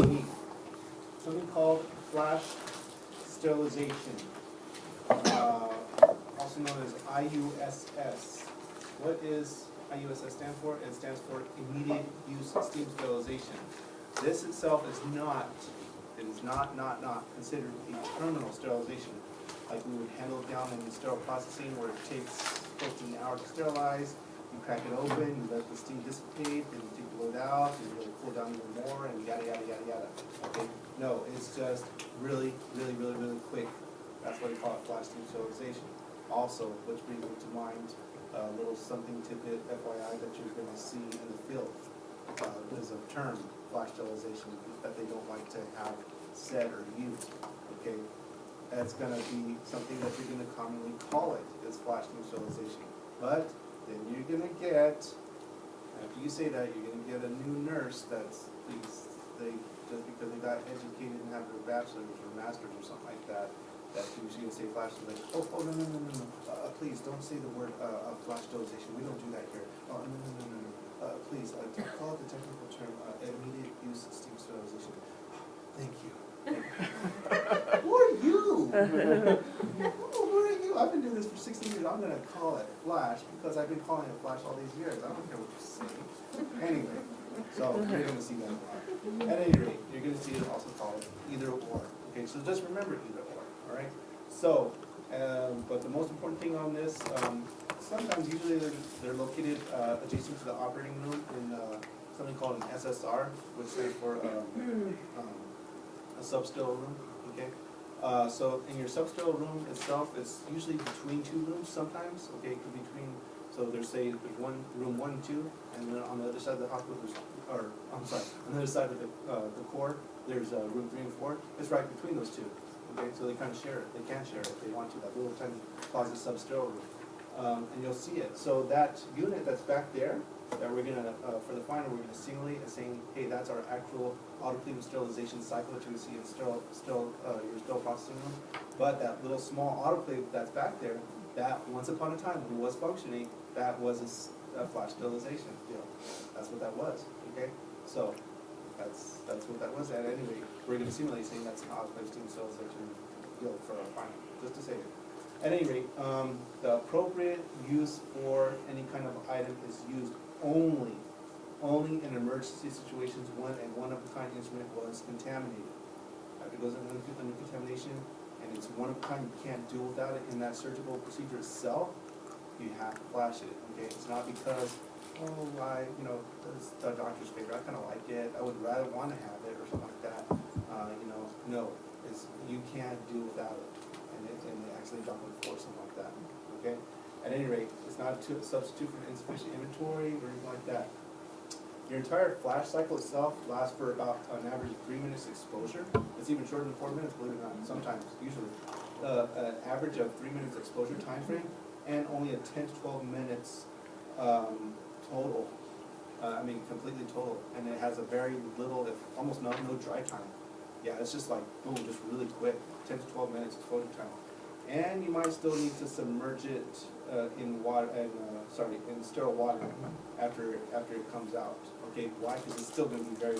unique. Something called flash sterilization, also known as IUSS. What is IUSS stand for? It stands for immediate use steam sterilization. This itself is not, it is not considered a terminal sterilization, like we would handle it down in sterile processing where it takes close to an hour to sterilize. You crack it open, you let the steam dissipate, then you take the load out, and you cool down even more, and yada, yada, yada, yada. Okay? No, it's just really quick. That's why they call it flash steam sterilization. Also, which brings me to mind a little something tidbit, FYI, that you're going to see in the field. There's a term, flash sterilization, that they don't like to have said or used. Okay? That's going to be something that you're going to commonly call it, is flash steam sterilization. But then you're going to get, after you say that, you're going to get a new nurse that's, just because they got educated and have their bachelor's or master's or something like that, that she's going to say flash sterilization. Oh, no. Please, don't say the word flash sterilization. We don't do that here. Oh, no. Please, call it the technical term, immediate use steam sterilization. Thank you. Who are you? Who are you? I've been doing this for 16 years. I'm going to call it flash because I've been calling it flash all these years. I don't care what you say. Anyway, so you're going to see that a lot. At any rate, you're going to see it also called either or. Okay, so just remember either or. All right. So, but the most important thing on this, sometimes usually they're located adjacent to the operating room in something called an SSR, which stands for a substerile room, okay? So in your substerile room itself, it's usually between two rooms sometimes, okay? It could be between, so there's room 1 and 2, and then on the other side of the hospital, on the other side of the core, there's room 3 and 4. It's right between those two, okay? So they kind of share it. They can share it if they want to, that little tiny closet substerile room. And you'll see it. So that unit that's back there, that we're gonna, for the final, we're gonna simulate as saying, hey, that's our actual autoclave sterilization cycle that you can see in your sterile processing room. But that little small autoclave that's back there, that once upon a time, when it was functioning, that was a flash sterilization deal. That's what that was, okay? So, that's what that was at any rate. We're gonna simulate saying that's an autoclave steam sterilization deal for our final, just to say it. At any rate, the appropriate use for any kind of item is used only in emergency situations when a one-of-a-kind instrument was contaminated. If it goes under contamination and it's one of a kind, you can't do without it in that surgical procedure itself, you have to flash it. Okay, it's not because, it's the doctor's favorite, I kind of like it, I would rather want to have it or something like that. No, you can't do without it. And they actually drop on the floor, something like that. Okay? At any rate, it's not a substitute for insufficient inventory or anything like that. Your entire flash cycle itself lasts for about an average of 3 minutes exposure. It's even shorter than 4 minutes, believe it or not, sometimes, usually. An average of 3 minutes exposure time frame and only a 10 to 12 minutes total. Completely total. And it has a very little, if almost no dry time. Yeah, it's just like, boom, just really quick, 10 to 12 minutes exposure time. And you might still need to submerge it in water, in sterile water after it comes out. Okay, why? Because it's still going to be very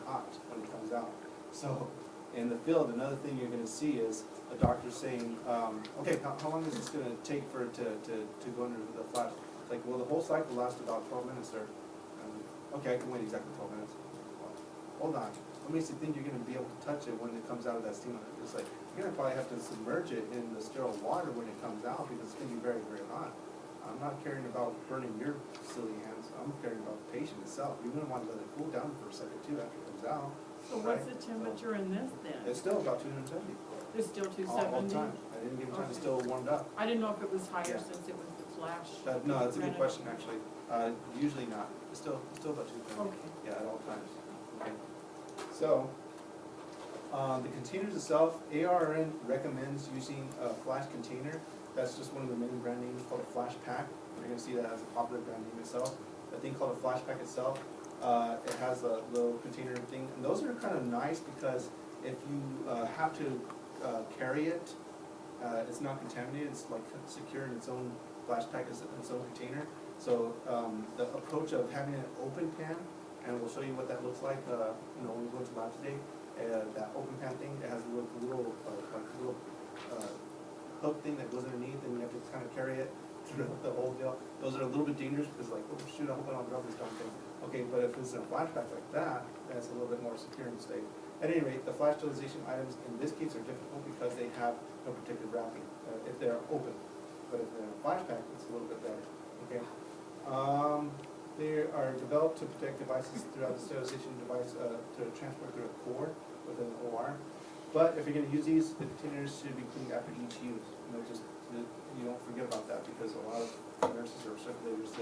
hot when it comes out. So, in the field, another thing you're going to see is a doctor saying, okay, how long is this going to take for it to go under the flash? It's like, well, the whole cycle lasts about 12 minutes, sir. Okay, I can wait exactly 12 minutes. Hold on. What makes you think you're going to be able to touch it when it comes out of that steam? It's like, you're going to probably have to submerge it in the sterile water when it comes out because it's going to be very hot. I'm not caring about burning your silly hands. I'm caring about the patient itself. You're going to want to let it cool down for a second too after it comes out. So what's the temperature in this then? It's still about 270. It's still All 270? the time. I didn't give it time to still warmed up. I didn't know if it was higher Yeah. since it was the flash. No, that's a good question actually. Usually not. It's still about 270. Okay. Yeah, at all times. Okay. So, the containers itself, ARN recommends using a flash container. That's just one of the many brand names called a flash pack. You're going to see that as a popular brand name itself. The thing called a flash pack itself, it has a little container thing. And those are kind of nice because if you have to carry it, it's not contaminated. It's like secure in its own flash pack, its own container. So the approach of having an open pan, and we'll show you what that looks like when we go into lab today, that open pan thing, it has a little hook thing that goes underneath, and you have to kind of carry it through the whole deal. Those are a little bit dangerous, because like, oh shoot, I hope I don't drop this darn thing. Okay, but if it's in a flashback like that, that's a little bit more secure and safe. At any rate, the flash sterilization items in this case are difficult because they have no protected wrapping, if they're open. But if they're in a flashback, it's a little bit better, okay? They are developed to protect devices throughout the sterilization device, to transport through a core within the OR. But if you're gonna use these, the containers should be cleaned after each use. Just, you don't forget about that, because a lot of nurses or circulators,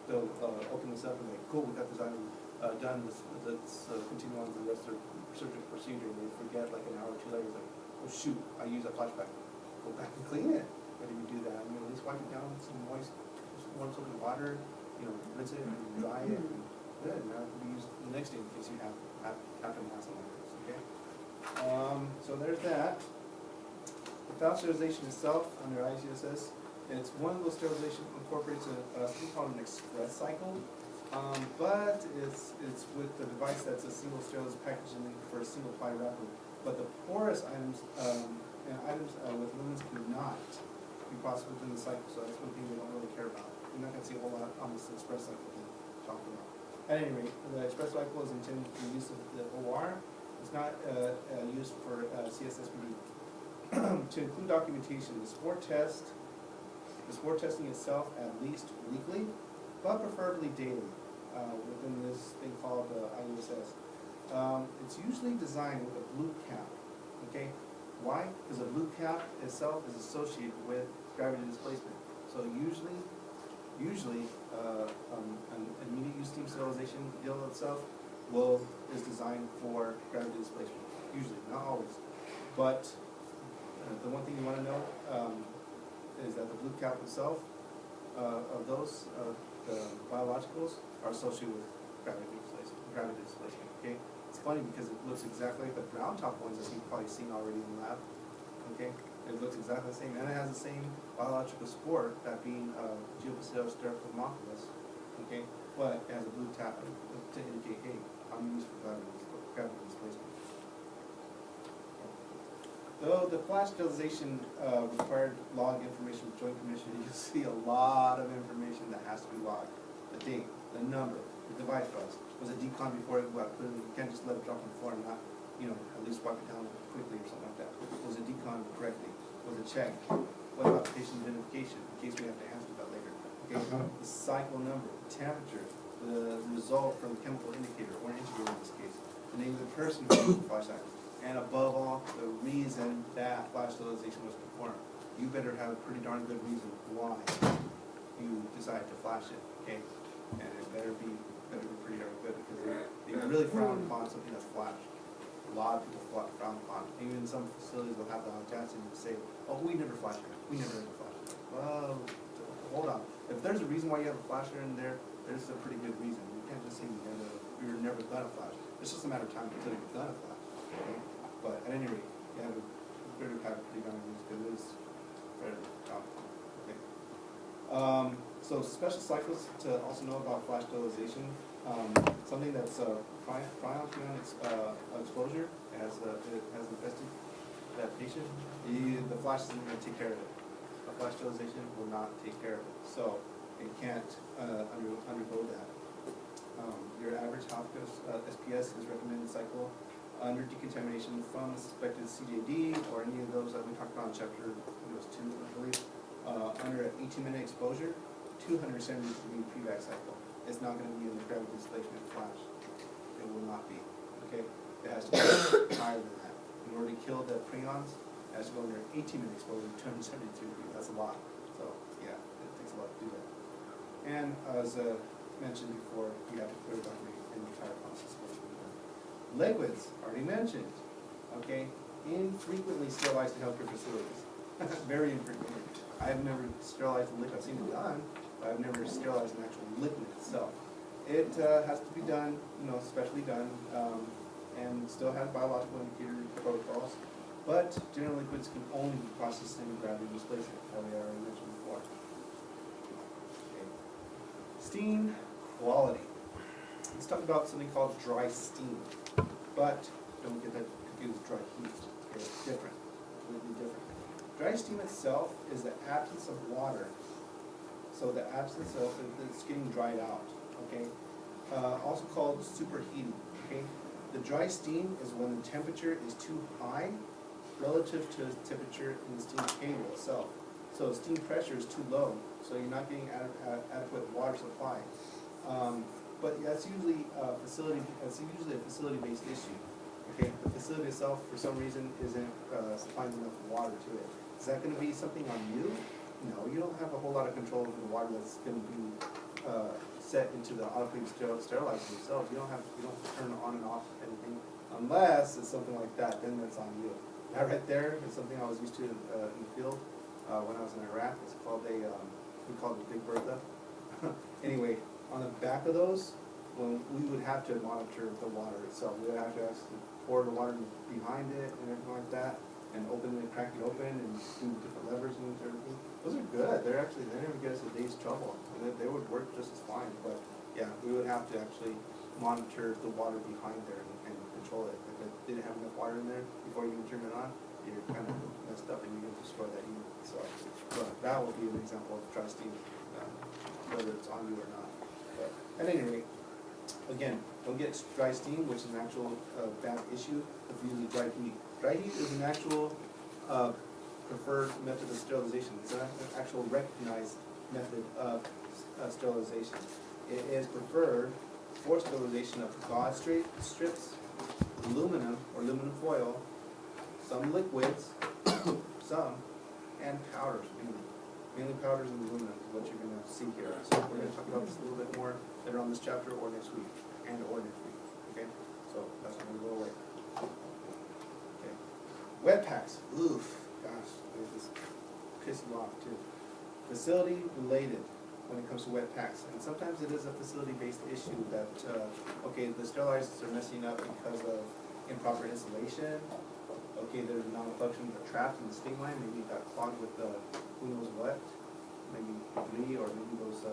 they'll open this up and like, cool, we got this item done, let's continue on with the rest of the surgical procedure, and they forget like an hour or two later, like, oh shoot, I used a flashback. Go back and clean it. Why do you do that? I mean, at least wipe it down with some moist, warm soap and water, rinse it and dry it, and good, now it can be used the next day in case you happen to have something like this, okay? So there's that. The valve sterilization itself, under IUSS, it's one of those sterilization incorporates something called an express cycle, but it's with the device that's a single sterilized packaging for a single ply wrapper. But the porous items and items with lumens cannot be processed within the cycle, so that's one thing we don't really care about. You're not going to see a whole lot on this express cycle we talked about. At any rate, the express cycle is intended for use of the OR. It's not used for CSSPD. To include documentation, the sport testing itself at least weekly, but preferably daily, within this thing called IUSS. It's usually designed with a blue cap, okay? Why? Because the blue cap itself is associated with gravity displacement. So usually, an immediate use steam sterilization deal itself is designed for gravity displacement. Usually, not always. But the one thing you want to know is that the blue cap itself of those the biologicals are associated with gravity displacement. Okay, it's funny because it looks exactly like the brown top ones that you've probably seen already in the lab. Okay, it looks exactly the same, and it has the same biological sport, that being Geobacillus stercomoculus. Okay, but it has a blue tap to indicate, hey, I'm used for gravity displacement. Though the flash sterilization required log information with Joint Commission, you see a lot of information that has to be logged. The date, the number, the device files. Was it decon before it got put in? You can't just let it drop on the floor and not, at least wipe it down quickly or something like that. Was it decon correctly? Was it checked? What about patient identification, in case we have to answer that later? Okay, the cycle number, temperature, the result from the chemical indicator, or integrator in this case, the name of the person who used the flash cycle, and above all, the reason that flash sterilization was performed. You better have a pretty darn good reason why you decided to flash it, okay? And it better be pretty darn good, because they really frown upon something that's flashed. A lot of people frown upon it. Even some facilities will have the audacity to say, oh, we never flashed it. We never had a flasher. Well, hold on. If there's a reason why you have a flasher in there, there's a pretty good reason. You can't just say you're never gonna flash. It's just a matter of time until you're gonna flash. Okay? But at any rate, you have a better have pretty darn news, because it is fairly complicated. Okay. So special cycles to also know about flash sterilization. Something that's prion exposure has infested that patient. The flash isn't going to take care of it. A flash sterilization will not take care of it, so it can't undergo that. Your average hospital SPS is recommended cycle under decontamination from a suspected CJD or any of those that we talked about in chapter 2, I believe. Under an 18-minute exposure, 270 degree pre-vac cycle. It's not going to be in the gravity displacement flash. It will not be. Okay? It has to be higher than that. In order to kill the prions, it has to go under 18-minute exposure, 272 degrees. That's a lot. So yeah, it takes a lot to do that. And as mentioned before, you have to clear document the entire process. Liquids, already mentioned. Okay? Infrequently sterilized in healthcare facilities. Very infrequently. I have never sterilized a liquid. I've seen it done, but I've never sterilized an actual liquid itself. It has to be done, specially done, and still has biological indicator protocols. But general liquids can only be processed in gravity displacement, as we already mentioned before. Okay. Steam quality. Let's talk about something called dry steam. But don't get that confused with dry heat, okay, it's different, completely different. Dry steam itself is the absence of water, so the absence of, it's getting dried out, okay? Also called superheating, okay? The dry steam is when the temperature is too high relative to the temperature in the steam cable itself. So steam pressure is too low, so you're not getting adequate water supply. But that's usually a facility-based issue. Okay, the facility itself, for some reason, isn't supplying enough water to it. Is that gonna be something on you? No, you don't have a whole lot of control over the water that's gonna be set into the autoclave sterilizer themselves. You don't turn on and off anything, unless it's something like that, then that's on you. That right there is something I was used to in the field, when I was in Iraq. It's called we called it Big Bertha. Anyway, on the back of those, when we would have to monitor the water itself. We would have to actually pour the water behind it and everything like that, and open it, crack it open, and do different levers and everything. Those are good. They never get us a day's trouble. And they would work just as fine. But yeah, we would have to actually monitor the water behind there and control it. If it didn't have enough water in there before you even turn it on, you're kind of messed up and you're gonna destroy that unit. So, but that would be an example of dry steam, whether it's on you or not. But at any rate, again, don't get dry steam, which is an actual bad issue of using dry heat. Dry heat is an actual preferred method of sterilization. It's an actual recognized method of sterilization. It is preferred for sterilization of gauze strips, aluminum or aluminum foil, some liquids, and powders, mainly powders and aluminum is what you're going to see here. So we're going to talk about this a little bit more later on this chapter or next week, okay? So that's going to go away. Okay. Wet packs, oof, gosh, they just piss you off too. Facility related when it comes to wet packs, and sometimes it is a facility-based issue that, okay, the sterilizers are messing up because of improper installation. Okay, there's a non-function trapped in the steam line, maybe it got clogged with who knows what, maybe debris, or maybe those,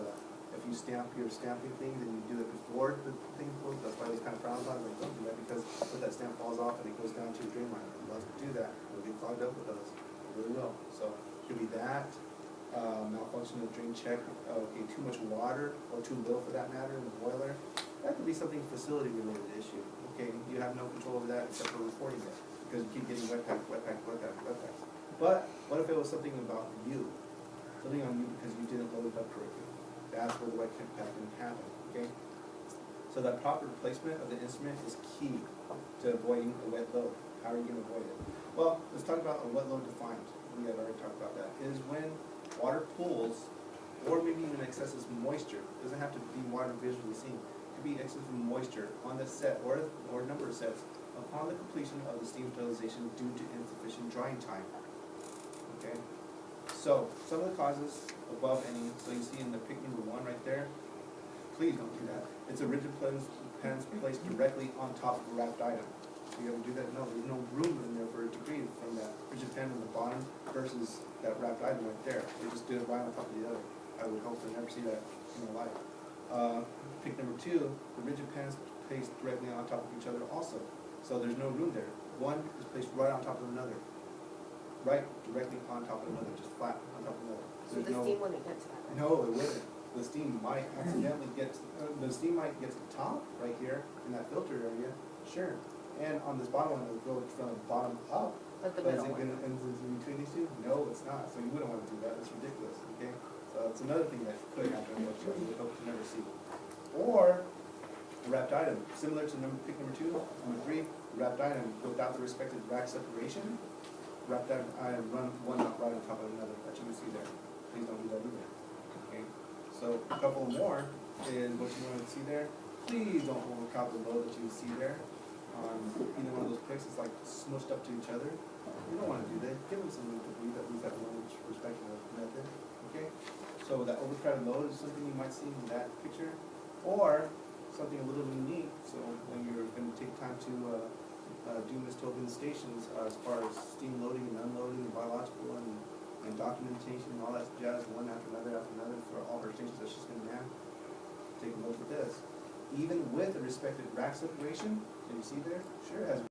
if you stamp your stamping things and you do it before the thing goes, that's why they kind of frown upon it, like, don't do that, because if that stamp falls off and it goes down to your drain line, it loves to do that, it'll get clogged up with those, it really will. So, it could be that, malfunction of drain check, okay, too much water, or too little for that matter in the boiler, that could be something facility-related issue. Okay, you have no control over that except for reporting it, because you keep getting wet packs. But what if it was something about you? Something on you because you didn't load it up correctly. That's where the wet pack can happen, okay? So that proper placement of the instrument is key to avoiding a wet load. How are you gonna avoid it? Well, let's talk about a wet load defined. We have already talked about that. It is when water pools, or maybe even excessive moisture. It doesn't have to be water visually seen. It could be excessive moisture on the set, or a number of sets, upon the completion of the steam sterilization due to insufficient drying time. Okay? So, some of the causes above any, so you see in the pic number 1 right there, please don't do that. It's a rigid pens placed directly on top of a wrapped item. You ever do that? No, there's no room in there for it to breathe from that rigid pen on the bottom versus that wrapped item right there. They just do it right on top of the other. I would hope to never see that in my life. Pic number 2, the rigid pens placed directly on top of each other also. So there's no room there. One is placed right on top of another. Right directly on top of another, just flat on top of another. So the steam wouldn't get to that, right? No, it wouldn't. The steam might accidentally get, the steam might get to the top right here in that filter area, sure. And on this bottom one, it would go from the bottom up. But the But is middle it one. gonna end in between these two? No, it's not. So you wouldn't want to do that. That's ridiculous, okay? So it's another thing that could happen, which we would hope to never see. Or a wrapped item, similar to pic number 2, number 3, wrapped item without the respective rack separation. Wrapped item run one not right on top of another, that you can see there. Please don't do that either. Okay. So a couple more is what you want to see there. Please don't overcrowd the load that you see there on either one of those pics. It's like smushed up to each other. You don't want to do that. Give them some room to breathe, at least that one respective method. Okay. So that overcrowded load is something you might see in that picture, or something a little unique. So when you're going to take time to do Ms. Tobin's stations as far as steam loading and unloading and biological and documentation and all that jazz, one after another for all her stations that she's going to have. Take a look at this. Even with the respective rack separation, can you see there? Sure, it has